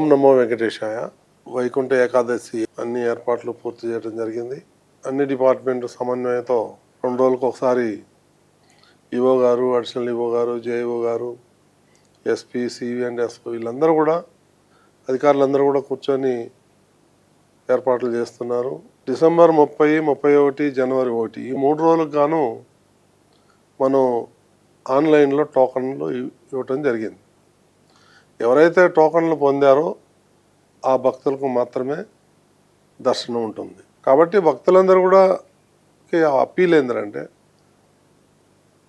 ఓం నమో వెంకటేశాయ. వైకుంఠ ఏకాదశి అన్ని ఏర్పాట్లు పూర్తి చేయడం జరిగింది. అన్ని డిపార్ట్మెంట్ సమన్వయంతో 2 రోజులకు ఒకసారి ఈఓ గారు, అడిషనల్ ఈఓ గారు, జేఈఓ గారు, ఎస్పీ, సివి అండ్ ఎస్ఓ వీళ్ళందరూ కూడా అధికారులందరూ కూడా కూర్చొని ఏర్పాట్లు చేస్తున్నారు. డిసెంబర్ 30, 31, జనవరి 1 ఈ 3 రోజులకు గాను మనం ఆన్లైన్లో టోకన్లు ఇవ్వటం జరిగింది. ఎవరైతే టోకన్లు పొందారో ఆ భక్తులకు మాత్రమే దర్శనం ఉంటుంది. కాబట్టి భక్తులందరూ కూడా అప్పీల్ ఏంటంటే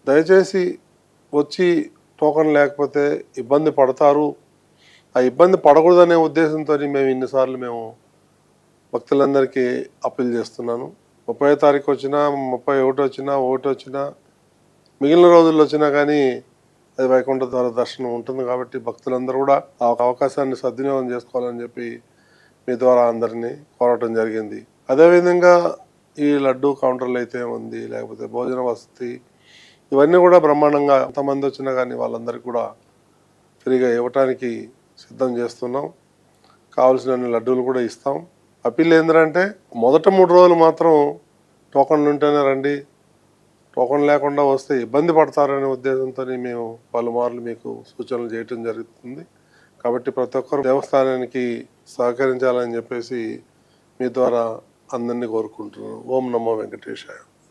దయచేసి వచ్చి టోకన్ లేకపోతే ఇబ్బంది పడతారు, ఆ ఇబ్బంది పడకూడదనే ఉద్దేశంతో మేము భక్తులందరికీ అప్పీల్ చేస్తున్నాను. 30వ తారీఖు వచ్చినా, 31 వచ్చినా, 1 వచ్చినా, మిగిలిన రోజుల్లో వచ్చినా కానీ అది వైకుంఠ ద్వార దర్శనం ఉంటుంది. కాబట్టి భక్తులందరూ కూడా ఆ అవకాశాన్ని సద్వినియోగం చేసుకోవాలని చెప్పి మీ ద్వారా అందరినీ కోరటం జరిగింది. అదేవిధంగా ఈ లడ్డు కౌంటర్లు అయితే ఉంది, లేకపోతే భోజన వసతి ఇవన్నీ కూడా బ్రహ్మాండంగా ఎంతమంది వచ్చినా కానీ వాళ్ళందరికీ కూడా ఫ్రీగా ఇవ్వటానికి సిద్ధం చేస్తున్నాం. కావాల్సిన లడ్డూలు కూడా ఇస్తాం. అప్పీల్ ఏంటంటే మొదట 3 రోజులు మాత్రం టోకన్లు ఉంటేనే రండి, టోకన్ లేకుండా వస్తే ఇబ్బంది పడతారనే ఉద్దేశంతో మేము పలుమార్లు మీకు సూచనలు చేయటం జరుగుతుంది. కాబట్టి ప్రతి ఒక్కరు దేవస్థానానికి సహకరించాలని చెప్పేసి మీ ద్వారా అందరినీ కోరుకుంటున్నాను. ఓం నమో వెంకటేశాయ.